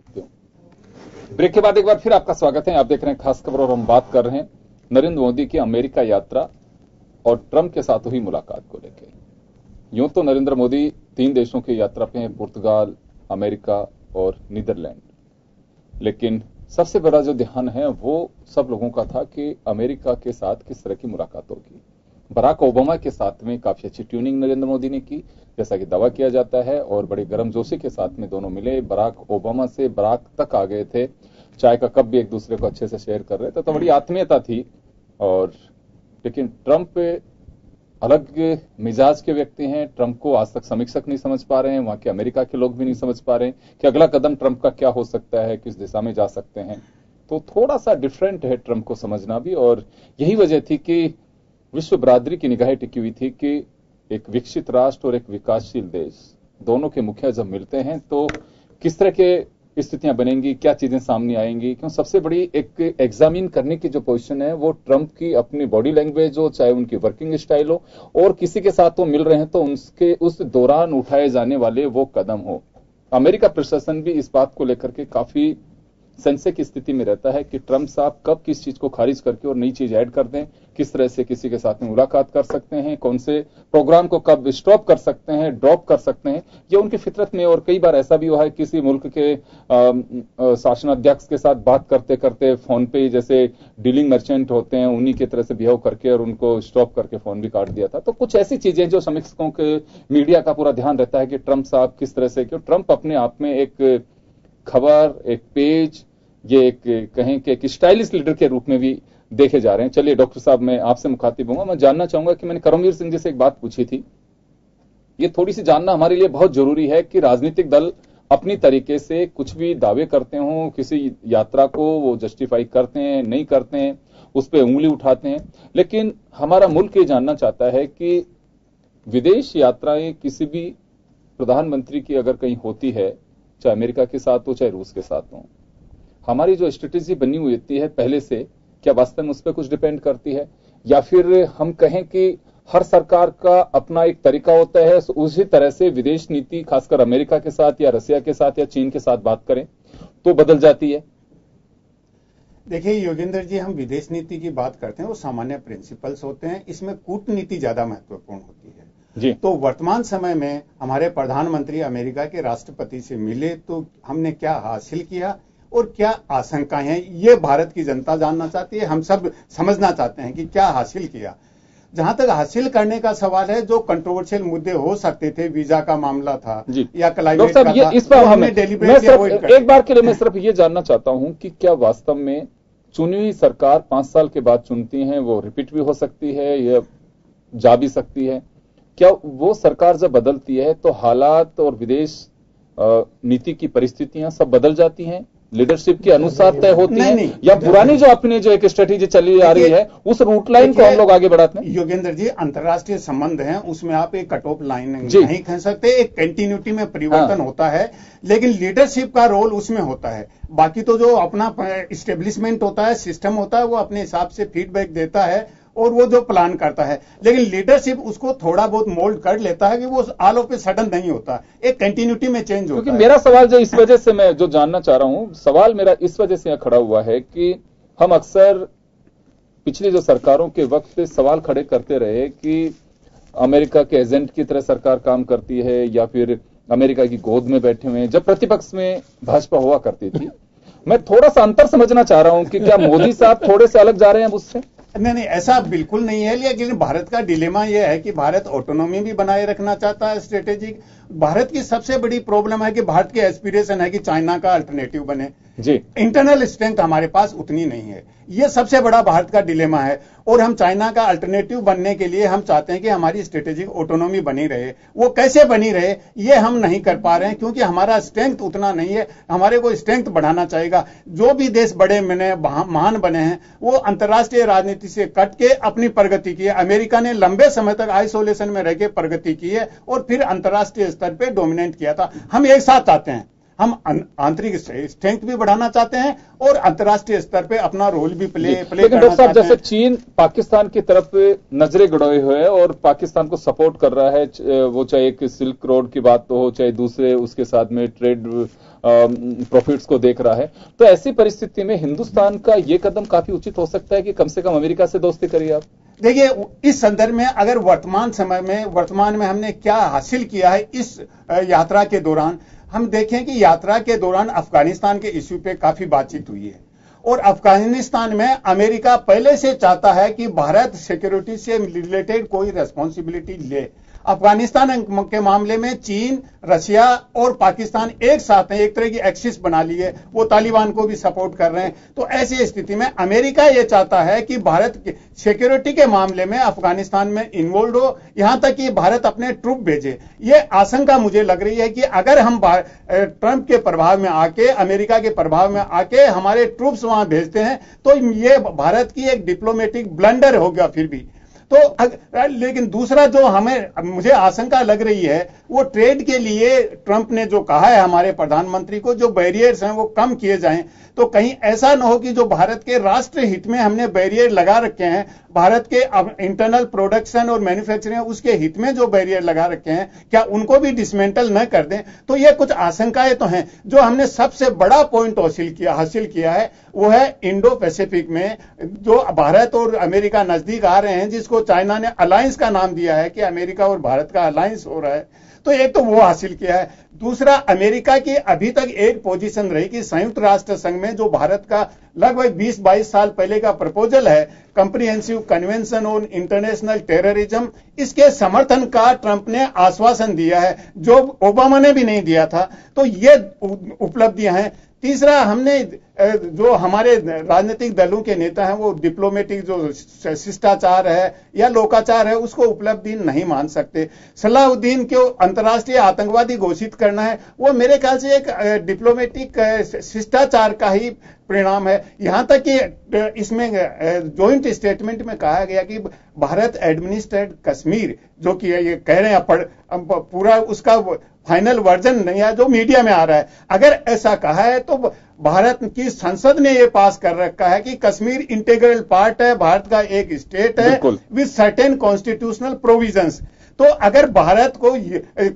सकते हो। ब्रेक के बाद एक बार फिर आपका स्वागत है। आप देख रहे हैं खास खबर और हम बात कर रहे हैं नरेंद्र मोदी की अमेरिका यात्रा और ट्रंप के साथ हुई मुलाकात को लेकर। यूं तो नरेंद्र मोदी 3 देशों की यात्रा पे हैं, पुर्तगाल, अमेरिका और नीदरलैंड, लेकिन सबसे बड़ा जो ध्यान है वो सब लोगों का था कि अमेरिका के साथ किस तरह की मुलाकात होगी। बराक ओबामा के साथ में काफी अच्छी ट्यूनिंग नरेंद्र मोदी ने की, जैसा कि दावा किया जाता है, और बड़े गर्मजोशी के साथ में दोनों मिले। बराक ओबामा से बराक तक आ गए थे, चाय का कप भी एक दूसरे को अच्छे से शेयर कर रहे थे, तो बड़ी आत्मीयता थी। और लेकिन ट्रंप अलग मिजाज के व्यक्ति हैं। ट्रंप को आज तक समीक्षक नहीं समझ पा रहे हैं, वहां के अमेरिका के लोग भी नहीं समझ पा रहे हैं कि अगला कदम ट्रंप का क्या हो सकता है, किस दिशा में जा सकते हैं। तो थोड़ा सा डिफरेंट है ट्रंप को समझना भी, और यही वजह थी कि विश्व बरादरी की निगाहें टिकी हुई थी कि एक विकसित राष्ट्र और एक विकासशील देश, दोनों के मुखिया जब मिलते हैं तो किस तरह के स्थितियां बनेंगी, क्या चीजें सामने आएंगी। क्यों सबसे बड़ी एक एग्जामिन करने की जो पोजीशन है वो ट्रंप की अपनी बॉडी लैंग्वेज हो, चाहे उनकी वर्किंग स्टाइल हो, और किसी के साथ वो मिल रहे हैं तो उसके उस दौरान उठाए जाने वाले वो कदम हो। अमेरिका प्रशासन भी इस बात को लेकर के काफी संशय की स्थिति में रहता है कि ट्रंप साहब कब किस चीज को खारिज करके और नई चीज ऐड कर दें, किस तरह से किसी के साथ में मुलाकात कर सकते हैं, कौन से प्रोग्राम को कब स्टॉप कर सकते हैं, ड्रॉप कर सकते हैं, ये उनकी फितरत में। और कई बार ऐसा भी हुआ है किसी मुल्क के शासनाध्यक्ष के साथ बात करते करते फोन पे, जैसे डीलिंग मर्चेंट होते हैं, उन्हीं की तरह से बिहेव करके और उनको स्टॉप करके फोन भी काट दिया था। तो कुछ ऐसी चीजें जो समीक्षकों के मीडिया का पूरा ध्यान रहता है कि ट्रंप साहब किस तरह से, क्यों ट्रंप अपने आप में एक खबर, एक पेज, ये एक कहें कि एक स्टाइलिश लीडर के रूप में भी देखे जा रहे हैं। चलिए डॉक्टर साहब, मैं आपसे मुखातिब हूंगा। मैं जानना चाहूंगा कि मैंने करमवीर सिंह जी से एक बात पूछी थी, ये थोड़ी सी जानना हमारे लिए बहुत जरूरी है कि राजनीतिक दल अपनी तरीके से कुछ भी दावे करते हों, किसी यात्रा को वो जस्टिफाई करते हैं, नहीं करते हैं, उस पर उंगली उठाते हैं, लेकिन हमारा मुल्क ये जानना चाहता है कि विदेश यात्राएं किसी भी प्रधानमंत्री की अगर कहीं होती है, चाहे अमेरिका के साथ हो चाहे रूस के साथ हो, हमारी जो स्ट्रेटेजी बनी हुई होती है पहले से, क्या वास्तव में उस पर कुछ डिपेंड करती है, या फिर हम कहें कि हर सरकार का अपना एक तरीका होता है, उसी तरह से विदेश नीति खासकर अमेरिका के साथ या रसिया के साथ या चीन के साथ बात करें तो बदल जाती है? देखिए योगेंद्र जी, हम विदेश नीति की बात करते हैं, वो सामान्य प्रिंसिपल्स होते हैं, इसमें कूटनीति ज्यादा महत्वपूर्ण होती है जी। तो वर्तमान समय में हमारे प्रधानमंत्री अमेरिका के राष्ट्रपति से मिले तो हमने क्या हासिल किया और क्या आशंकाएं हैं, ये भारत की जनता जानना चाहती है। हम सब समझना चाहते हैं कि क्या हासिल किया। जहां तक हासिल करने का सवाल है, जो कंट्रोवर्शियल मुद्दे हो सकते थे, वीजा का मामला था या क्लाइमेट का था, इस पर हमने एक बार के लिए मैं सिर्फ ये जानना चाहता हूं कि क्या वास्तव में चुनी हुई सरकार 5 साल के बाद चुनती है, वो रिपीट भी हो सकती है या जा भी सकती है, क्या वो सरकार जब बदलती है तो हालात और विदेश नीति की परिस्थितियां सब बदल जाती हैं, लीडरशिप के अनुसार तय होती है, या पुरानी जो अपनी जो एक स्ट्रेटेजी चली आ रही है उस रूट लाइन को हम लोग आगे बढ़ाते हैं? योगेंद्र जी, अंतर्राष्ट्रीय संबंध हैं, उसमें आप एक कट ऑफ लाइन नहीं कह सकते, एक कंटिन्यूटी में परिवर्तन होता है, लेकिन लीडरशिप का रोल उसमें होता है। बाकी तो जो अपना इस्टेब्लिशमेंट होता है, सिस्टम होता है, वो अपने हिसाब से फीडबैक देता है और वो जो प्लान करता है, लेकिन लीडरशिप उसको थोड़ा बहुत मोल्ड कर लेता है कि वो ऑल ऑफ ए सडन नहीं होता, एक कंटिन्यूटी में चेंज होता है। क्योंकि मेरा सवाल जो इस वजह से मैं जो जानना चाह रहा हूं, सवाल मेरा इस वजह से खड़ा हुआ है कि हम अक्सर पिछली जो सरकारों के वक्त सवाल खड़े करते रहे कि अमेरिका के एजेंट की तरह सरकार काम करती है या फिर अमेरिका की गोद में बैठे हुए हैं, जब प्रतिपक्ष में भाजपा हुआ करती थी। मैं थोड़ा सा अंतर समझना चाह रहा हूं कि क्या मोदी साहब थोड़े से अलग जा रहे हैं उससे? नहीं, ऐसा बिल्कुल नहीं है, लेकिन भारत का डिलेमा यह है कि भारत ऑटोनॉमी भी बनाए रखना चाहता है, स्ट्रेटेजिक। भारत की सबसे बड़ी प्रॉब्लम है कि भारत की एस्पिरेशन है कि चाइना का अल्टरनेटिव बने जी। इंटरनल स्ट्रेंथ हमारे पास उतनी नहीं है, ये सबसे बड़ा भारत का डिलेमा है। और हम चाइना का अल्टरनेटिव बनने के लिए हम चाहते हैं कि हमारी स्ट्रेटेजिक ऑटोनॉमी बनी रहे। वो कैसे बनी रहे ये हम नहीं कर पा रहे हैं, क्योंकि हमारा स्ट्रेंथ उतना नहीं है। हमारे को स्ट्रेंथ बढ़ाना चाहिएगा। जो भी देश बड़े महान बने हैं वो अंतर्राष्ट्रीय राजनीति से कट के अपनी प्रगति की है। अमेरिका ने लंबे समय तक आइसोलेशन में रह के प्रगति की है और फिर अंतर्राष्ट्रीय स्तर पर डोमिनेट किया था। हम एक साथ चाहते हैं, हम आंतरिक स्ट्रेंथ भी बढ़ाना चाहते हैं और अंतर्राष्ट्रीय स्तर पे अपना रोल भी प्ले लेकिन डॉक्टर साहब, जैसे चीन पाकिस्तान की तरफ नजरें गड़ाए हुए है और पाकिस्तान को सपोर्ट कर रहा है, वो चाहे एक सिल्क रोड की बात हो, चाहे दूसरे उसके साथ में ट्रेड प्रॉफिट्स को देख रहा है। तो ऐसी परिस्थिति में हिंदुस्तान का ये कदम काफी उचित हो सकता है कि कम से कम अमेरिका से दोस्ती करिए आप। देखिए, इस संदर्भ में अगर वर्तमान में हमने क्या हासिल किया है इस यात्रा के दौरान, हम देखें कि यात्रा के दौरान अफगानिस्तान के इश्यू पे काफी बातचीत हुई है और अफगानिस्तान में अमेरिका पहले से चाहता है कि भारत सिक्योरिटी से रिलेटेड कोई रेस्पॉन्सिबिलिटी ले। अफगानिस्तान के मामले में चीन, रशिया और पाकिस्तान एक साथ हैं, एक तरह की एक्सिस बना ली है, वो तालिबान को भी सपोर्ट कर रहे हैं। तो ऐसी स्थिति में अमेरिका ये चाहता है कि भारत सिक्योरिटी के मामले में अफगानिस्तान में इन्वॉल्व हो, यहां तक कि भारत अपने ट्रूप भेजे। ये आशंका मुझे लग रही है कि अगर हम ट्रंप के प्रभाव में आके, अमेरिका के प्रभाव में आके हमारे ट्रूप्स वहां भेजते हैं तो ये भारत की एक डिप्लोमेटिक ब्लंडर होगा फिर भी। तो लेकिन दूसरा जो मुझे आशंका लग रही है वो ट्रेड के लिए ट्रंप ने जो कहा है हमारे प्रधानमंत्री को, जो बैरियर्स हैं वो कम किए जाएं, तो कहीं ऐसा न हो कि जो भारत के राष्ट्र हित में हमने बैरियर लगा रखे हैं, भारत के इंटरनल प्रोडक्शन और मैन्युफैक्चरिंग उसके हित में जो बैरियर लगा रखे हैं, क्या उनको भी डिसमेंटल न कर दें। तो ये कुछ आशंकाएं तो हैं। जो हमने सबसे बड़ा पॉइंट हासिल किया है वो है इंडो पैसिफिक में जो भारत और अमेरिका नजदीक आ रहे हैं, जिसको चाइना ने अलायंस का नाम दिया है कि अमेरिका और भारत का अलायंस हो रहा है। तो एक तो वो हासिल किया है। दूसरा, अमेरिका की अभी तक एक पोजीशन रही कि संयुक्त राष्ट्र संघ में जो भारत का लगभग 20-22 साल पहले का प्रपोजल है, comprehensive convention on international terrorism, इसके समर्थन का ट्रंप ने आश्वासन दिया है जो ओबामा ने भी नहीं दिया था। तो ये उपलब्धियां हैं। तीसरा, हमने जो हमारे राजनीतिक दलों के नेता हैं वो डिप्लोमेटिक जो शिष्टाचार है या लोकाचार है उसको उपलब्धि नहीं मान सकते। सलाहुद्दीन को अंतर्राष्ट्रीय आतंकवादी घोषित करना है, वो मेरे ख्याल से एक डिप्लोमेटिक शिष्टाचार का ही परिणाम है। यहां तक कि इसमें जॉइंट स्टेटमेंट में कहा गया कि भारत एडमिनिस्ट्रेटेड कश्मीर, जो कि ये कह रहे हैं पूरा उसका फाइनल वर्जन नहीं है जो मीडिया में आ रहा है, अगर ऐसा कहा है तो भारत की संसद ने यह पास कर रखा है कि कश्मीर इंटीग्रल पार्ट है, भारत का एक स्टेट है विद सर्टेन कॉन्स्टिट्यूशनल प्रोविजंस। तो अगर भारत को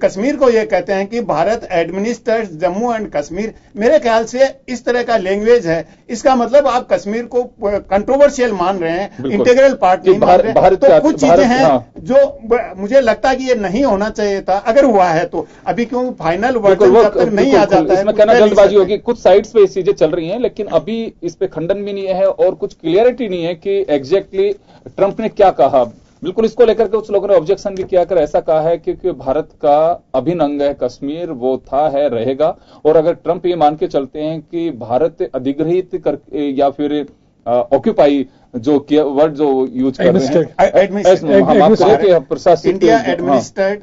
कश्मीर को यह कहते हैं कि भारत एडमिनिस्ट्रेट्स जम्मू एंड कश्मीर, मेरे ख्याल से इस तरह का लैंग्वेज है, इसका मतलब आप कश्मीर को कंट्रोवर्शियल मान रहे हैं, इंटीग्रल पार्ट नहीं मान रहे हैं। तो कुछ चीजें हैं जो मुझे लगता है कि ये नहीं होना चाहिए था। अगर हुआ है तो अभी क्यों फाइनल वर्जन जब तक नहीं आ जाता है, इसमें कहना जल्दबाजी होगी। कुछ साइट्स पे ये चीजें चल रही हैं, लेकिन अभी इस पे खंडन भी नहीं है और कुछ क्लियरिटी नहीं है कि एग्जैक्टली ट्रंप ने क्या कहा। बिल्कुल इसको लेकर के कुछ लोगों ने ऑब्जेक्शन भी किया कर ऐसा कहा है कि भारत का अभिन्न अंग है कश्मीर, वो था, है, रहेगा। और अगर ट्रंप ये मान के चलते हैं कि भारत अधिग्रहित कर या फिर ऑक्यूपाई जो वर्ड जो यूज कर रहे हैं, प्रशासित India administrated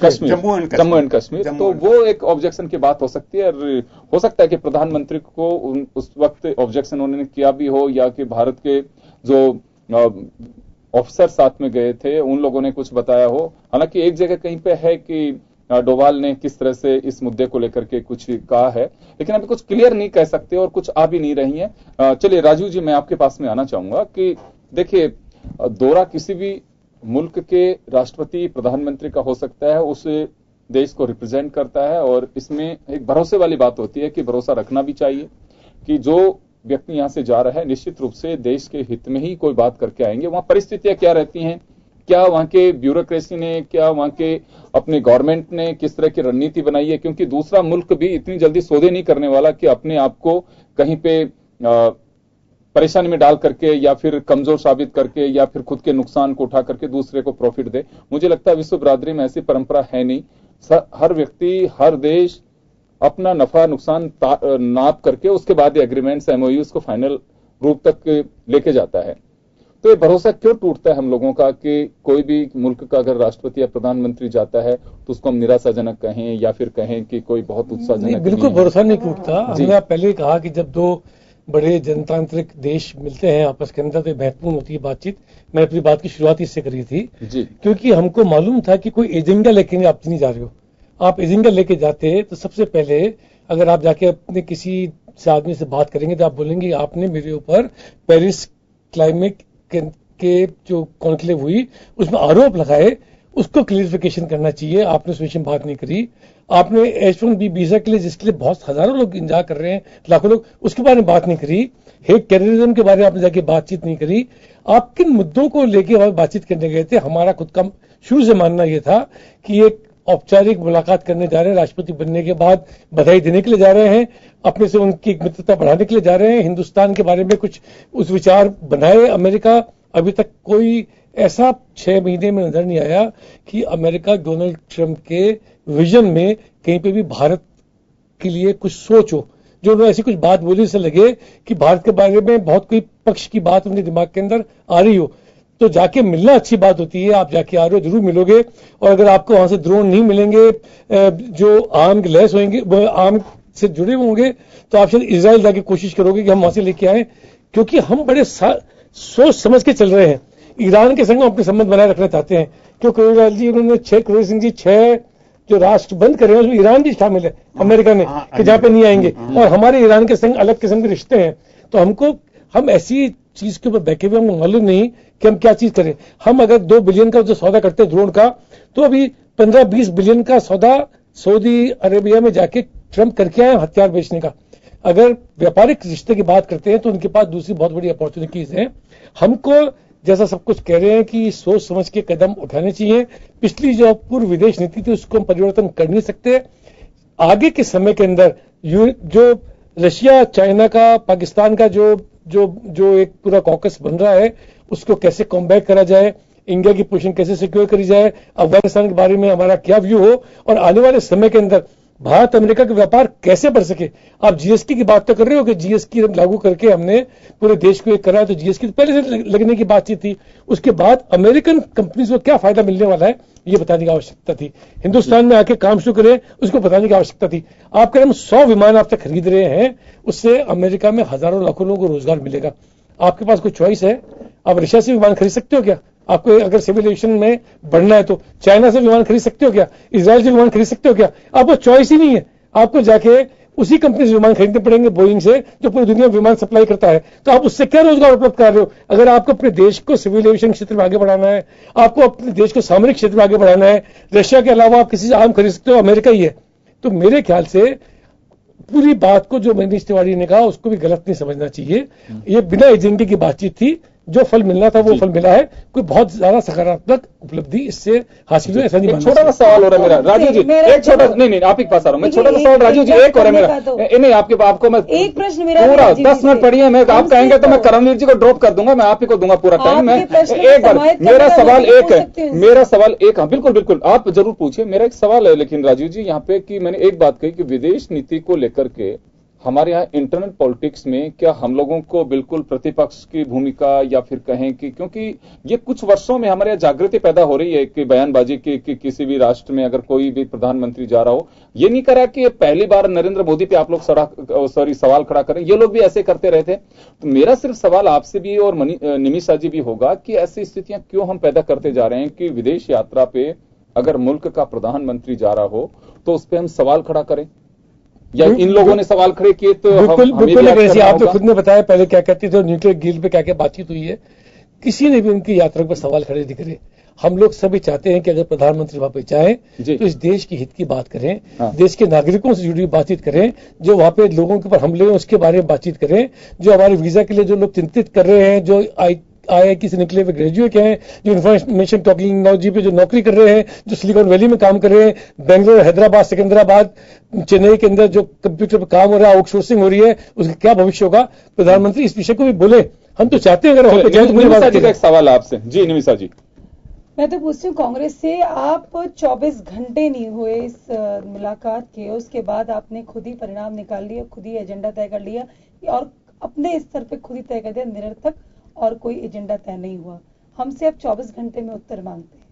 Kashmir, Jammu and Kashmir, तो वो एक ऑब्जेक्शन की बात हो सकती है। और हो सकता है कि प्रधानमंत्री को उस वक्त ऑब्जेक्शन उन्होंने किया भी हो, या कि भारत के जो ऑफिसर साथ में गए थे उन लोगों ने कुछ बताया हो। हालांकि एक जगह कहीं पे है कि डोभाल ने किस तरह से इस मुद्दे को लेकर के कुछ कहा है, लेकिन अभी कुछ क्लियर नहीं कह सकते और कुछ आ भी नहीं रही है। चलिए राजू जी, मैं आपके पास में आना चाहूंगा कि देखिए, दौरा किसी भी मुल्क के राष्ट्रपति प्रधानमंत्री का हो सकता है, उस देश को रिप्रेजेंट करता है, और इसमें एक भरोसे वाली बात होती है कि भरोसा रखना भी चाहिए कि जो व्यक्ति यहां से जा रहा है निश्चित रूप से देश के हित में ही कोई बात करके आएंगे। वहां परिस्थितियां क्या रहती हैं, क्या वहां के ब्यूरोक्रेसी ने, क्या वहां के अपने गवर्नमेंट ने किस तरह की रणनीति बनाई है, क्योंकि दूसरा मुल्क भी इतनी जल्दी सौदे नहीं करने वाला कि अपने आप को कहीं पे परेशानी में डाल करके या फिर कमजोर साबित करके या फिर खुद के नुकसान को उठा करके दूसरे को प्रॉफिट दे। मुझे लगता है विश्व बिरादरी में ऐसी परंपरा है नहीं। हर व्यक्ति, हर देश अपना नफा नुकसान नाप करके उसके बाद एग्रीमेंट्स, एमओयूज को फाइनल रूप तक लेके जाता है। तो ये भरोसा क्यों टूटता है हम लोगों का कि कोई भी मुल्क का अगर राष्ट्रपति या प्रधानमंत्री जाता है तो उसको हम निराशाजनक कहें या फिर कहें कि कोई बहुत उत्साहजनक? बिल्कुल भरोसा नहीं टूटता। हमने पहले कहा कि जब दो बड़े जनतांत्रिक देश मिलते हैं आपस के अंदर तो महत्वपूर्ण होती है बातचीत। मैंने अपनी बात की शुरुआत इससे करी थी जी, क्योंकि हमको मालूम था कि कोई एजेंडा लेके आप नहीं जा रहे हो। आप एजेंडा लेके जाते हैं तो सबसे पहले अगर आप जाके अपने किसी से आदमी से बात करेंगे तो आप बोलेंगे आपने मेरे ऊपर पेरिस क्लाइमेट के जो कॉन्क्लेव हुई उसमें आरोप लगाए, उसको क्लियरिफिकेशन करना चाहिए, आपने उस विषय में बात नहीं करी। आपने H1B वीजा के लिए, जिसके लिए बहुत हजारों लोग इंतजार कर रहे हैं, लाखों लोग, उसके बारे में बात नहीं करी। हेग टेररिज्म के बारे में आपने जाके बातचीत नहीं करी। आप किन मुद्दों को लेके वहां बातचीत करने गए थे? हमारा खुद का शुरू से मानना यह था कि एक औपचारिक मुलाकात करने जा रहे हैं, राष्ट्रपति बनने के बाद बधाई देने के लिए जा रहे हैं, अपने से उनकी मित्रता बढ़ाने के लिए जा रहे हैं, हिंदुस्तान के बारे में कुछ उस विचार बनाए अमेरिका। अभी तक कोई ऐसा 6 महीने में नजर नहीं आया कि अमेरिका डोनाल्ड ट्रंप के विजन में कहीं पे भी भारत के लिए कुछ सोच हो। जो उन्होंने ऐसी कुछ बात बोली से लगे कि भारत के बारे में बहुत कोई पक्ष की बात उनके दिमाग के अंदर आ रही हो। तो जाके मिलना अच्छी बात होती है, आप जाके आ रहे हो, जरूर मिलोगे। और अगर आपको वहां से ड्रोन नहीं मिलेंगे जो आर्म लैस होंगे, आर्म से जुड़े होंगे, तो आप शायद इजराइल जाके कोशिश करोगे कि हम वहां से लेके आए, क्योंकि हम बड़े सोच समझ के चल रहे हैं। ईरान के संग अपने संबंध बनाए रखना चाहते हैं, क्योंकि उन्होंने 6 जो राष्ट्र बंद करे हैं उसमें ईरान भी शामिल है, अमेरिका ने, कि जहां पे नहीं आएंगे, और हमारे ईरान के संग अलग किस्म के रिश्ते हैं। तो हम ऐसी चीज के ऊपर बैठे हुए, हमको मालूम नहीं कि हम क्या चीज करें। हम अगर 2 बिलियन का जो सौदा करते हैं ड्रोन का, तो अभी 15-20 बिलियन का सौदा सऊदी अरेबिया में जाके ट्रंप करके आए हथियार बेचने का। अगर व्यापारिक रिश्ते की बात करते हैं तो उनके पास दूसरी बहुत बड़ी अपॉर्चुनिटीज हैं। हमको जैसा सब कुछ कह रहे हैं कि सोच समझ के कदम उठाने चाहिए। पिछली जो पूर्व विदेश नीति थी उसको हम परिवर्तन कर नहीं सकते। आगे के समय के अंदर जो रशिया, चाइना का, पाकिस्तान का जो एक पूरा कॉकस बन रहा है, उसको कैसे कॉम्बैट करा जाए, इंडिया की पोजीशन कैसे सिक्योर करी जाए, अफगानिस्तान के बारे में हमारा क्या व्यू हो, और आने वाले समय के अंदर भारत अमेरिका का व्यापार कैसे बढ़ सके। आप जीएसटी की बात तो कर रहे हो कि जीएसटी लागू करके हमने पूरे देश को एक करा है, तो जीएसटी तो पहले से लगने की बातचीत थी। उसके बाद अमेरिकन कंपनीज को क्या फायदा मिलने वाला है ये बताने की आवश्यकता थी। हिंदुस्तान में आके काम शुरू करें उसको बताने की आवश्यकता थी। आप कह रहे हम 100 विमान आप तक खरीद रहे हैं, उससे अमेरिका में हजारों लाखों लोगों को रोजगार मिलेगा। आपके पास कोई चॉइस है? आप रशिया से विमान खरीद सकते हो क्या? आपको अगर सिविल एविएशन में बढ़ना है तो चाइना से विमान खरीद सकते हो क्या? इजराइल से विमान खरीद सकते हो क्या? आपको चॉइस ही नहीं है। आपको जाके उसी कंपनी से विमान खरीदने पड़ेंगे, बोइंग से, जो पूरी दुनिया में विमान सप्लाई करता है। तो आप उससे क्या रोजगार उपलब्ध कर रहे हो? अगर आपको अपने देश को सिविल एविएशन क्षेत्र में आगे बढ़ाना है, आपको अपने देश को सामरिक क्षेत्र में आगे बढ़ाना है, रशिया के अलावा आप किसी से आर्म खरीद सकते हो, अमेरिका ही है। तो मेरे ख्याल से पूरी बात को जो मनीष तिवारी ने कहा उसको भी गलत नहीं समझना चाहिए। ये बिना एजेंडे की बातचीत थी। जो फल मिलना था वो फल मिला है। कोई बहुत ज्यादा सकारात्मक उपलब्धि इससे हासिल हुई ऐसा नहीं। छोटा सा सवाल हो रहा है मेरा, राजीव जी, एक छोटा, नहीं आप ही के पास आ रहा हूँ मैं। छोटा सा सवाल राजीव जी एक हो रहा है मेरा, नहीं आपको मैं एक प्रश्न मेरा पूरा 10 मिनट पढ़िए, मैं आप कहेंगे तो मैं करमवीर जी को ड्रॉप कर दूंगा, मैं आप ही को दूंगा पूरा टाइम। मैं एक बार, मेरा सवाल एक है, मेरा सवाल एक, हाँ बिल्कुल बिल्कुल आप जरूर पूछिए। मेरा एक सवाल है लेकिन राजीव जी यहाँ पे कि मैंने एक बात कही कि विदेश नीति को लेकर के हमारे यहाँ इंटरनल पॉलिटिक्स में क्या हम लोगों को बिल्कुल प्रतिपक्ष की भूमिका, या फिर कहें कि क्योंकि ये कुछ वर्षों में हमारे यहाँ जागृति पैदा हो रही है कि बयानबाजी की किसी भी राष्ट्र में अगर कोई भी प्रधानमंत्री जा रहा हो, ये नहीं करा कि पहली बार नरेंद्र मोदी पे आप लोग सवाल खड़ा करें, ये लोग भी ऐसे करते रहे थे। तो मेरा सिर्फ सवाल आपसे भी और निमिषा जी भी होगा कि ऐसी स्थितियां क्यों हम पैदा करते जा रहे हैं कि विदेश यात्रा पे अगर मुल्क का प्रधानमंत्री जा रहा हो तो उस पर हम सवाल खड़ा करें, या इन लोगों ने सवाल खड़े किए? तो बिल्कुल ऐसे आप तो खुद ने बताया पहले क्या कहते थे, न्यूक्लियर डील पे क्या क्या बातचीत हुई है। किसी ने भी उनकी यात्रा पर सवाल खड़े नहीं करे। हम लोग सभी चाहते हैं कि अगर प्रधानमंत्री वहां पे जाएं तो इस देश की हित की बात करें, देश के नागरिकों से जुड़ी बातचीत करें, जो वहां पे लोगों के ऊपर हमले हैं उसके बारे में बातचीत करें, जो हमारे वीजा के लिए जो लोग चिंतित कर रहे हैं, जो IIT से निकले हुए ग्रेजुएट हैं, जो इन्फॉर्मेशन टेक्नोलॉजी पे जो नौकरी कर रहे हैं, जो सिलिकॉन वैली में काम कर रहे हैं, बेंगलोर, हैदराबाद, सिकंदराबाद, चेन्नई के अंदर जो कंप्यूटर पर काम हो रहा है, आउटसोर्सिंग हो रही है, उसका क्या भविष्य होगा? प्रधानमंत्री इस विषय को भी बोले। हम तो चाहते हैं अगर निमिषा जी का एक सवाल आपसे। जी निमिषा जी, मैं तो पूछती हूँ कांग्रेस से, आप 24 घंटे नहीं हुए इस मुलाकात के, उसके बाद आपने खुद ही परिणाम निकाल लिया, खुद ही एजेंडा तय कर लिया और अपने स्तर पे खुद ही तय कर दिया निरर्थक और कोई एजेंडा तय नहीं हुआ। हमसे आप 24 घंटे में उत्तर मांगते हैं,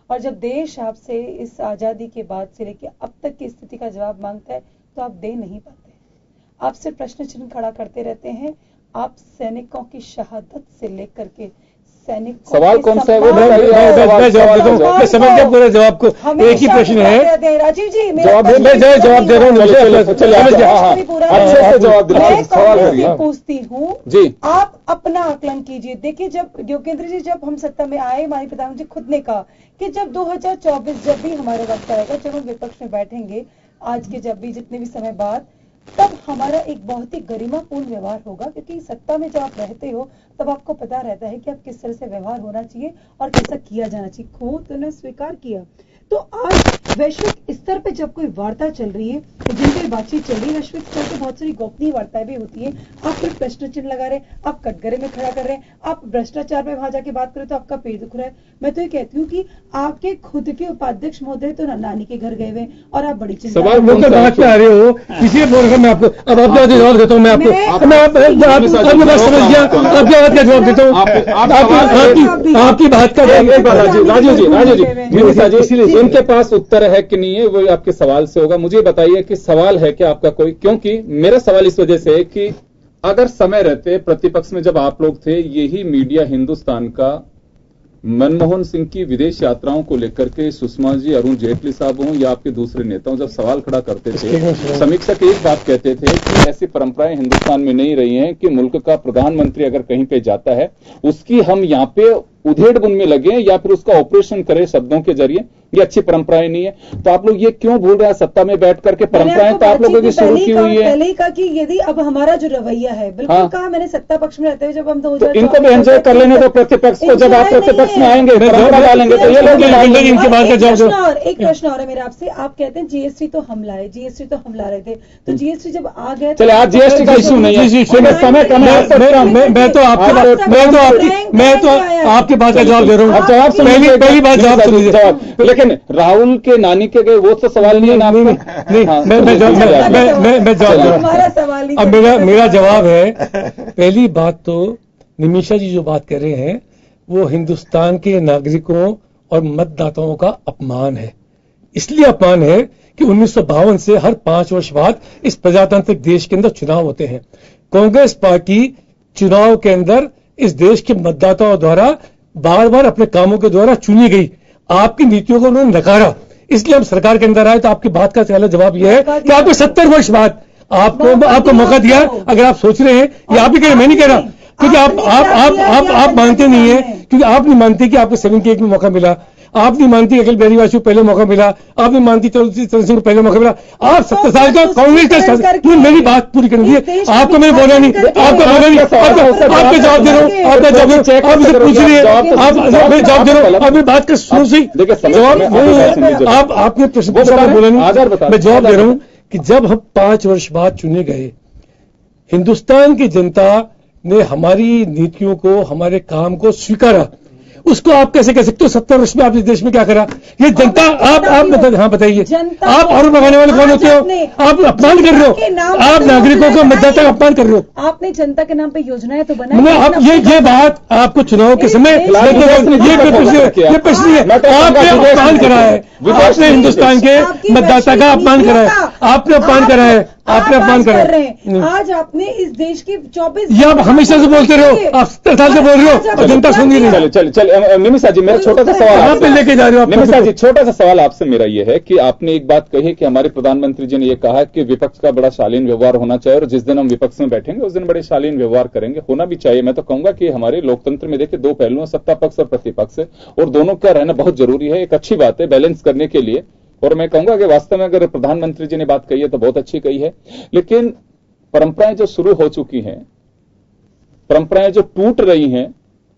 और जब देश आपसे इस आजादी के बाद से लेकर अब तक की स्थिति का जवाब मांगता है तो आप दे नहीं पाते। आप सिर्फ प्रश्न चिन्ह खड़ा करते रहते हैं। आप सैनिकों की शहादत से लेकर के सैनिक सवाल कौन सा है वो मैं जवाब देता हूँ, मैं समझ गया पूरे जवाब को। एक ही प्रश्न है, राजीव जी मैं जवाब दे रहा हूँ, अच्छे से जवाब मैं पूछती हूँ जी, आप अपना आकलन कीजिए। देखिए, जब योगेंद्र जी जब हम सत्ता में आए, हमारे प्रधानमंत्री खुद ने कहा कि जब 2024 जब भी हमारे वक्त आएगा, जब हम विपक्ष में बैठेंगे, आज के जब भी जितने भी समय बाद, तब हमारा एक बहुत ही गरिमापूर्ण व्यवहार होगा, क्योंकि सत्ता में जब आप रहते हो तब आपको पता रहता है कि आप किस तरह से व्यवहार होना चाहिए और कैसा किया जाना चाहिए। खो तो उन्होंने स्वीकार किया। तो आज वैश्विक स्तर पे जब कोई वार्ता चल रही है, जिन पर बातचीत चल रही है, वैश्विक स्तर पे बहुत सारी गोपनीय वार्ताएं भी होती है। आप कोई प्रश्न चिन्ह लगा रहे हैं, आप कटघरे में खड़ा कर रहे हैं, आप भ्रष्टाचार पे वहां जाके बात करें तो आपका पेट दुख रहा है। मैं तो ये कहती हूँ कि आपके खुद के उपाध्यक्ष महोदय तो नानी के घर गए हुए और आप बड़ी चिंता सवाल मुझे बात में आ रहे हो, इसीलिए बोल रहा मैं आपको। अब आपका जवाब देता हूँ मैं आपको, आपकी बात समझ गया, आपकी बात का जवाब देता हूँ, आपकी बात का। राजू जी, इनके पास उत्तर है कि नहीं है वो आपके सवाल से होगा। मुझे बताइए कि सवाल है कि आपका कोई, क्योंकि मेरा सवाल इस वजह से है कि अगर समय रहते प्रतिपक्ष में जब आप लोग थे, यही मीडिया हिंदुस्तान का मनमोहन सिंह की विदेश यात्राओं को लेकर के सुषमा जी, अरुण जेटली साहब हों या आपके दूसरे नेताओं जब सवाल खड़ा करते थे, समीक्षक एक बात कहते थे कि ऐसी परंपराएं हिंदुस्तान में नहीं रही हैं कि मुल्क का प्रधानमंत्री अगर कहीं पे जाता है उसकी हम यहाँ पे उधेड़-बुन में लगे या फिर उसका ऑपरेशन करें शब्दों के जरिए, ये अच्छी परंपराएं नहीं है। तो आप लोग ये क्यों भूल रहे हैं? सत्ता में बैठ करके परंपराएं तो आप लोगों की शुरू की हुई है। पहले ही कहा कि यदि अब हमारा जो रवैया है, बिल्कुल कहा मैंने, सत्ता पक्ष में रहते हुए जब हम तो इनको भी एंजॉय कर लेने दो प्रतिपक्ष को। जब आप प्रतिपक्ष में आएंगे परंपरा डालेंगे तो ये लोग इनके बाद का जवाब। और एक प्रश्न और है मेरा आपसे, आप कहते हैं जीएसटी तो हम लाए, जीएसटी तो हम ला रहे थे, तो जीएसटी जब आ गया, चले आज जीएसटी का इशू नहीं है, समय कम है, मैं तो आपकी बात का जवाब दे रहा हूँ। अब जवाब पहली बात जवाब सुन लीजिए। जवाब, लेकिन राहुल के नानी के गए वो तो सवाल नहीं है ना। मैं जवाब दे रहा हूँ। अब मेरा जवाब है, पहली बात तो निमिषा जी जो बात कर रहे हैं वो हिंदुस्तान के नागरिकों और मतदाताओं का अपमान है। इसलिए अपमान है कि 1952 से हर 5 वर्ष बाद इस प्रजातांत्रिक देश के अंदर चुनाव होते हैं। कांग्रेस पार्टी चुनाव के अंदर इस देश के मतदाताओं द्वारा बार बार अपने कामों के द्वारा चुनी गई, आपकी नीतियों को उन्होंने नकारा, इसलिए हम सरकार के अंदर आए। तो आपकी बात का पहला जवाब यह है कि आपको 70 वर्ष बाद आपको मौका दिया। अगर आप सोच रहे हैं, ये आप ही कह रहे, मैं नहीं कह रहा, क्योंकि आप मानते नहीं है, क्योंकि आप नहीं मानते कि आपको 78 में मौका मिला, आप नहीं मानती अखिल बिहारी वाजपेयी को पहले मौका मिला, आप नहीं मानती चंद्र सिंह को पहले मौका मिला। आप 70 साल का कांग्रेस का, मेरी बात पूरी कर दी, आपको मैंने बोला नहीं, आपका बोला नहीं, आपका जवाब दे रहा हूँ, आपका जवाब, आप मुझे पूछ रही है, आप जवाब दे रहा हूँ, आप बात कर सुनो सही जवाब, आपने प्रश्न पूछा, मैं बोला नहीं, मैं जवाब दे रहा हूँ कि जब हम 5 वर्ष बाद चुने गए, हिंदुस्तान की जनता ने हमारी नीतियों को, हमारे काम को स्वीकारा। उसको आप कैसे कह सकते हो? 70 वर्ष में आप इस देश में क्या करा? ये जनता, आप हाँ बताइए, आप आरोप लगाने वाले कौन होते हो? आप अपमान कर रहे हो, आप नागरिकों का, मतदाता का अपमान कर रहे हो। आपने जनता के नाम पे योजनाएं तो बनाई, आप ये बात आपको चुनाव के समय ये प्रश्न है, आपने अपमान करा है, आपने हिंदुस्तान के मतदाता का अपमान करा है, आपने अपमान करा है, आपने अपमान करा है। आज आपने इस देश की 24, ये आप हमेशा से बोलते रहे हो, आप 70 साल से बोल रहे हो और जनता सुन रही नहीं। चल निमिषा जी, मेरा छोटा सा सवाल आपने लेके जा रहे हो। निमिषा जी, छोटा सा सवाल आपसे मेरा ये है कि आपने एक बात कही कि हमारे प्रधानमंत्री जी ने ये कहा कि विपक्ष का बड़ा शालीन व्यवहार होना चाहिए और जिस दिन हम विपक्ष में बैठेंगे उस दिन बड़े शालीन व्यवहार करेंगे, होना भी चाहिए। मैं तो कहूंगा कि हमारे लोकतंत्र में देखिए 2 पहलू हैं, सत्ता पक्ष और प्रतिपक्ष, और दोनों का रहना बहुत जरूरी है, एक अच्छी बात है बैलेंस करने के लिए। और मैं कहूंगा कि वास्तव में अगर प्रधानमंत्री जी ने बात कही है तो बहुत अच्छी कही है, लेकिन परंपराएं जो शुरू हो चुकी हैं, परंपराएं जो टूट रही हैं,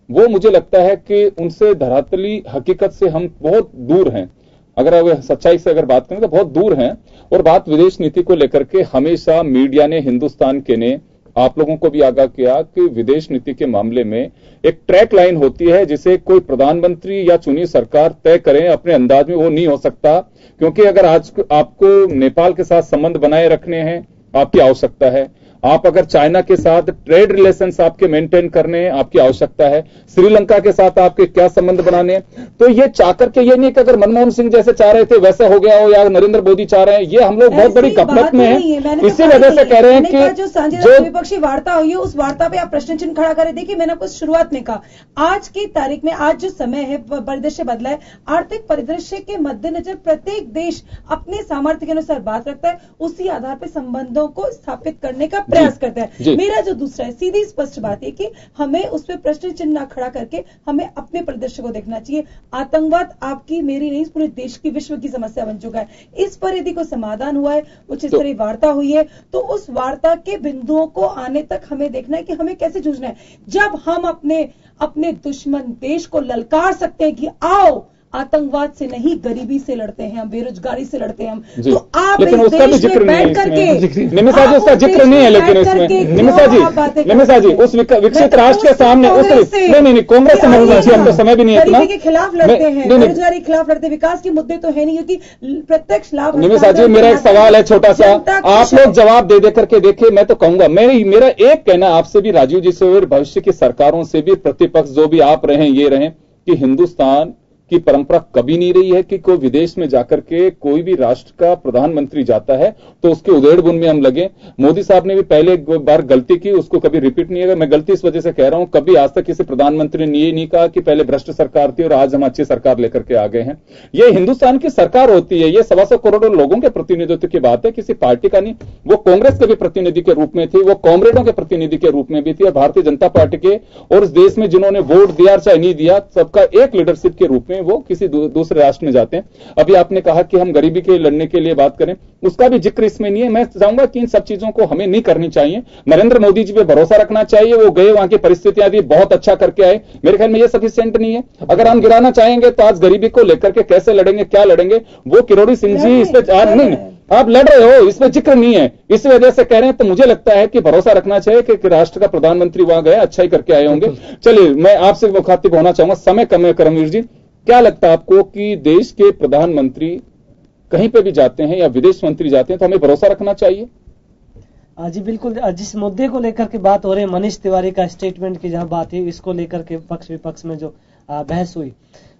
वो मुझे लगता है कि उनसे धरातली हकीकत से हम बहुत दूर हैं। अगर सच्चाई से अगर बात करें तो बहुत दूर हैं। और बात विदेश नीति को लेकर के हमेशा मीडिया ने, हिंदुस्तान के ने आप लोगों को भी आगाह किया कि विदेश नीति के मामले में एक ट्रैक लाइन होती है जिसे कोई प्रधानमंत्री या चुनी सरकार तय करें अपने अंदाज में, वो नहीं हो सकता। क्योंकि अगर आज आपको नेपाल के साथ संबंध बनाए रखने हैं, आपकी आवश्यकता है, आप अगर चाइना के साथ ट्रेड रिलेशंस आपके मेंटेन करने हैं, आपकी आवश्यकता है, श्रीलंका के साथ आपके क्या संबंध बनाने हैं, तो ये चाहकर के ये नहीं कि अगर मनमोहन सिंह जैसे चाह रहे थे वैसा हो गया हो या नरेंद्र मोदी चाह रहे हैं, ये हम लोग बहुत बड़ी गपलत में हैं। इसी वजह से कह रहे हैं कि जो सांझेदार द्विपक्षीय वार्ता हुई है उस वार्ता पे आप प्रश्न चिन्ह खड़ा करें। देखिए, मैंने आपको शुरुआत में कहा, आज की तारीख में, आज जो समय है, परिदृश्य बदला है। आर्थिक परिदृश्य के मद्देनजर प्रत्येक देश अपने सामर्थ्य के अनुसार बात रखता है, उसी आधार पर संबंधों को स्थापित करने का प्रयास करता है। मेरा जो दूसरा है, सीधी स्पष्ट बात है कि हमें उस पर प्रश्न चिन्ह खड़ा करके हमें अपने परिदृश्य को देखना चाहिए। आतंकवाद आपकी मेरी नहीं, पूरे देश की, विश्व की समस्या बन चुका है। इस पर यदि कोई समाधान हुआ है, उच्च स्तरीय वार्ता हुई है, तो उस वार्ता के बिंदुओं को आने तक हमें देखना है कि हमें कैसे जूझना है। जब हम अपने दुश्मन देश को ललकार सकते हैं कि आओ, आतंकवाद से नहीं, गरीबी से लड़ते हैं हम, बेरोजगारी से लड़ते हैं हम, तो आप लेकिन उसका भी जिक्र नहीं है इसमें। निमिषा जी, उसका जिक्र नहीं है लेकिन इसमें। निमिषा जी, उस विकसित राष्ट्र के सामने नहीं, कांग्रेस से नहीं, हम तो समय भी नहीं है इतना। के खिलाफ लड़ते हैं, बेरोजगारी के खिलाफ लड़ते हैं, विकास के मुद्दे तो है नहीं, क्योंकि प्रत्यक्ष लाभ। निमिषा जी, मेरा एक सवाल है छोटा सा, आप लोग जवाब दे करके देखिए। मैं तो कहूंगा, मेरा एक कहना आपसे भी, राजीव जी से, भविष्य की सरकारों से भी, प्रतिपक्ष जो भी आप रहे ये रहे, कि हिंदुस्तान की परंपरा कभी नहीं रही है कि कोई विदेश में जाकर के कोई भी राष्ट्र का प्रधानमंत्री जाता है तो उसके उधेड़ बुन में हम लगे। मोदी साहब ने भी पहले एक बार गलती की, उसको कभी रिपीट नहीं होगा। मैं गलती इस वजह से कह रहा हूं, कभी आज तक किसी प्रधानमंत्री ने ये नहीं कहा कि पहले भ्रष्ट सरकार थी और आज हम अच्छी सरकार लेकर के आ गए हैं। ये हिंदुस्तान की सरकार होती है, ये 125 करोड़ लोगों के प्रतिनिधित्व की बात है, किसी पार्टी का नहीं। वो कांग्रेस के भी प्रतिनिधि के रूप में थी, वो कॉमरेडों के प्रतिनिधि के रूप में भी थी, और भारतीय जनता पार्टी के और इस देश में जिन्होंने वोट दिया चाहे नहीं दिया, सबका एक लीडरशिप के रूप में वो किसी दूसरे राष्ट्र में जाते हैं। अभी आपने कहा कि हम गरीबी के लड़ने के लिए बात करें, उसका भी जिक्र इसमें नहीं है। मैं चाहूंगा कि इन सब चीजों को हमें नहीं करनी चाहिए। नरेंद्र मोदी जी पे भरोसा रखना चाहिए, वो गए, वहां की परिस्थितियां थी, बहुत अच्छा करके आए। मेरे ख्याल में ये सफिशिएंट नहीं है। अगर हम गिराना चाहेंगे तो आज गरीबी को लेकर के कैसे लड़ेंगे, क्या लड़ेंगे, वो किरोड़ी सिंह जी इस पे आज नहीं, आप लड़ रहे हो, इसमें जिक्र नहीं है, इस वजह से कह रहे हैं। तो मुझे लगता है कि भरोसा रखना चाहिए कि राष्ट्र का प्रधानमंत्री वहां गए, अच्छा ही करके आए होंगे। चलिए, मैं आपसे मुखातिब होना चाहूंगा, समय कम है। करमवीर जी, क्या लगता है आपको कि देश के प्रधानमंत्री कहीं पे भी जाते हैं या विदेश मंत्री जाते हैं तो हमें भरोसा रखना चाहिए? जी बिल्कुल। जिस मुद्दे को लेकर के बात हो रही है, मनीष तिवारी का स्टेटमेंट की जहां बात है, इसको लेकर के पक्ष विपक्ष में जो बहस हुई,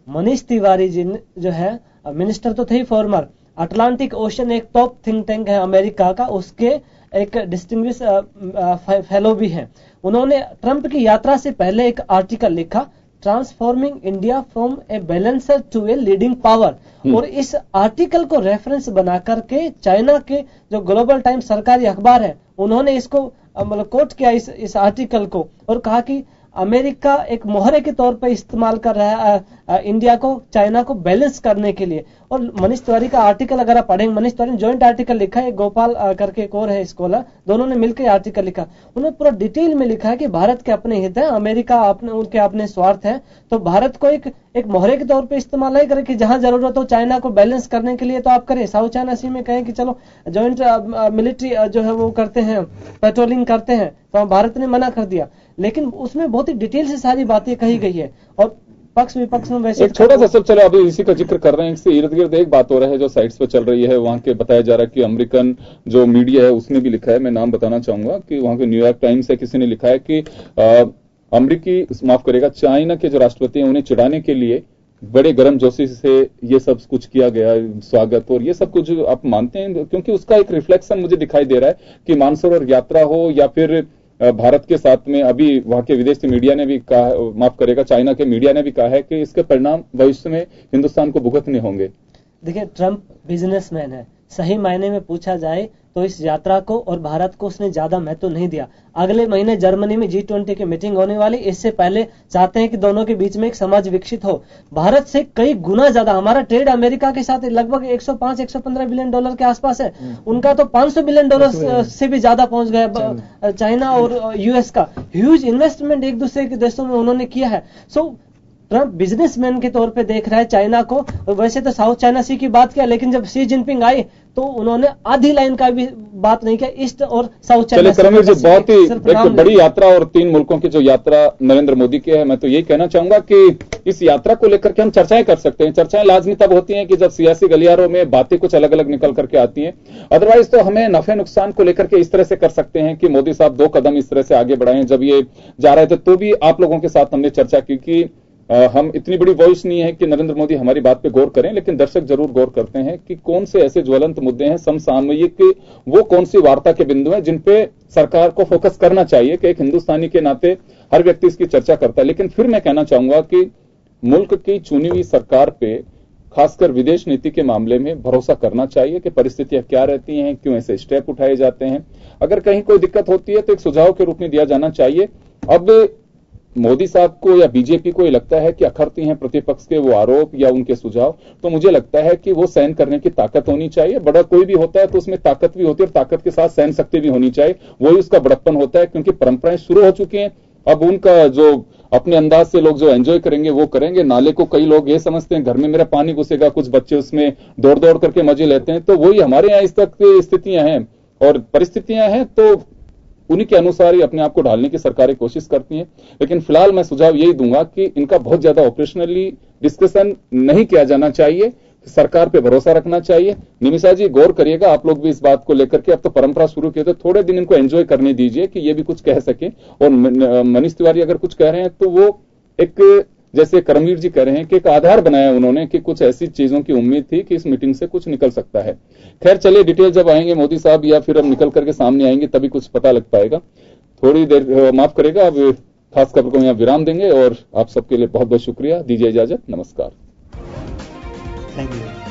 मनीष तिवारी जी जो है मिनिस्टर तो थे फॉर्मर, अटलांटिक ओशन एक टॉप थिंक टैंक है अमेरिका का, उसके एक डिस्टिंग्विश फेलो भी हैं। उन्होंने ट्रंप की यात्रा से पहले एक आर्टिकल लिखा, transforming India from a balancer to a leading power, और इस आर्टिकल को रेफरेंस बना करके चाइना के जो ग्लोबल टाइम्स सरकारी अखबार है, उन्होंने इसको मतलब कोट किया इस आर्टिकल को, और कहा कि अमेरिका एक मोहरे के तौर पर इस्तेमाल कर रहा है इंडिया को, चाइना को बैलेंस करने के लिए। और मनीष तिवारी का आर्टिकल अगर आप पढ़ेंगे, मनीष तिवारी ने ज्वाइंट आर्टिकल लिखा है, गोपाल करके एक और है स्कॉलर, दोनों ने मिलकर आर्टिकल लिखा। उन्होंने पूरा डिटेल में लिखा है कि भारत के अपने हित है, अमेरिका उनके अपने स्वार्थ है, तो भारत को एक मोहरे के तौर पे इस्तेमाल नहीं करे कि जहां जरूरत हो चाइना को बैलेंस करने के लिए तो आप करें। साउथ चाइना सी में कहें कि चलो ज्वाइंट मिलिट्री जो है वो करते हैं, पेट्रोलिंग करते हैं, तो भारत ने मना कर दिया। लेकिन उसमें बहुत ही डिटेल से सारी बातें कही गई है, और पक्ष विपक्ष में वैसे एक छोटा सा सब, चलो अभी इसी का जिक्र कर रहे हैं, इससे इर्द गिर्द एक बात हो रहा है जो साइट्स पर चल रही है, वहां के बताया जा रहा है कि अमेरिकन जो मीडिया है उसने भी लिखा है, मैं नाम बताना चाहूंगा, कि वहां के न्यूयॉर्क टाइम्स है, किसी ने लिखा है कि अमेरिकी, माफ करेगा, चाइना के जो राष्ट्रपति हैं उन्हें चिढ़ाने के लिए बड़े गर्मजोशी से ये सब कुछ किया गया, स्वागत और ये सब कुछ आप मानते हैं? क्योंकि उसका एक रिफ्लेक्शन मुझे दिखाई दे रहा है कि मानसरोवर यात्रा हो या फिर भारत के साथ में, अभी वहां के विदेशी मीडिया ने भी कहा, माफ करेगा, चाइना के मीडिया ने भी कहा है कि इसके परिणाम भविष्य में हिंदुस्तान को भुगतने होंगे। देखिए, ट्रंप बिजनेसमैन है, सही मायने में पूछा जाए तो इस यात्रा को और भारत को उसने ज्यादा महत्व नहीं दिया। अगले महीने जर्मनी में G20 की मीटिंग होने वाली, इससे पहले चाहते हैं कि दोनों के बीच में एक समाज विकसित हो। भारत से कई गुना ज्यादा हमारा ट्रेड अमेरिका के साथ लगभग 105-115 बिलियन डॉलर के आसपास है, उनका तो 500 बिलियन डॉलर से भी ज्यादा पहुंच गया। चाइना और यूएस का ह्यूज इन्वेस्टमेंट एक दूसरे के देशों में उन्होंने किया है। सो ट्रंप बिजनेसमैन के तौर पे देख रहा है चाइना को। वैसे तो साउथ चाइना सी की बात किया, लेकिन जब शी जिनपिंग आई तो उन्होंने आधी लाइन का भी बात नहीं किया। ईस्ट और साउथ चलिए करमवीर जी, बहुत ही एक बड़ी यात्रा और 3 मुल्कों की जो यात्रा नरेंद्र मोदी की है, मैं तो यही कहना चाहूंगा कि इस यात्रा को लेकर के हम चर्चाएं कर सकते हैं। चर्चाएं लाजमी तब होती हैं कि जब सियासी गलियारों में बातें कुछ अलग अलग निकल करके आती हैं। अदरवाइज तो हमें नफे नुकसान को लेकर के इस तरह से कर सकते हैं कि मोदी साहब 2 कदम इस तरह से आगे बढ़ाए। जब ये जा रहे थे तो भी आप लोगों के साथ हमने चर्चा की कि हम इतनी बड़ी वॉइस नहीं है कि नरेंद्र मोदी हमारी बात पे गौर करें, लेकिन दर्शक जरूर गौर करते हैं कि कौन से ऐसे ज्वलंत मुद्दे हैं समसामयिक, वो कौन सी वार्ता के बिंदु हैं जिन पे सरकार को फोकस करना चाहिए कि एक हिंदुस्तानी के नाते हर व्यक्ति इसकी चर्चा करता है। लेकिन फिर मैं कहना चाहूंगा कि मुल्क की चुनी हुई सरकार पे खासकर विदेश नीति के मामले में भरोसा करना चाहिए कि परिस्थितियां क्या रहती हैं, क्यों ऐसे स्टेप उठाए जाते हैं। अगर कहीं कोई दिक्कत होती है तो एक सुझाव के रूप में दिया जाना चाहिए। अब मोदी साहब को या बीजेपी को ये लगता है कि अखरती हैं प्रतिपक्ष के वो आरोप या उनके सुझाव, तो मुझे लगता है कि वो सहन करने की ताकत होनी चाहिए। बड़ा कोई भी होता है तो उसमें ताकत भी होती है और ताकत के साथ सहन शक्ति भी होनी चाहिए, वही उसका बड़प्पन होता है। क्योंकि परंपराएं शुरू हो चुकी हैं, अब उनका जो अपने अंदाज से लोग जो एंजॉय करेंगे वो करेंगे। नाले को कई लोग ये समझते हैं घर में मेरा पानी घुसेगा, कुछ बच्चे उसमें दौड़ दौड़ करके मजे लेते हैं, तो वही हमारे यहाँ इस तक स्थितियां हैं और परिस्थितियां हैं, तो उन्हीं के अनुसार ही अपने आप को ढालने की सरकारें कोशिश करती हैं। लेकिन फिलहाल मैं सुझाव यही दूंगा कि इनका बहुत ज्यादा ऑपरेशनली डिस्कशन नहीं किया जाना चाहिए, सरकार पे भरोसा रखना चाहिए। निमिषा जी गौर करिएगा, आप लोग भी इस बात को लेकर के, अब तो परंपरा शुरू की तो थोड़े दिन इनको एंजॉय करने दीजिए कि ये भी कुछ कह सके। और मनीष तिवारी अगर कुछ कह रहे हैं तो वो एक, जैसे करमवीर जी कह रहे हैं कि एक आधार बनाया उन्होंने कि कुछ ऐसी चीजों की उम्मीद थी कि इस मीटिंग से कुछ निकल सकता है। खैर चलिए, डिटेल जब आएंगे मोदी साहब या फिर अब निकल करके सामने आएंगे तभी कुछ पता लग पाएगा। थोड़ी देर माफ करेगा, अब खास खबर को यहाँ विराम देंगे और आप सबके लिए बहुत बहुत शुक्रिया। दीजिए इजाजत, नमस्कार। Thank you.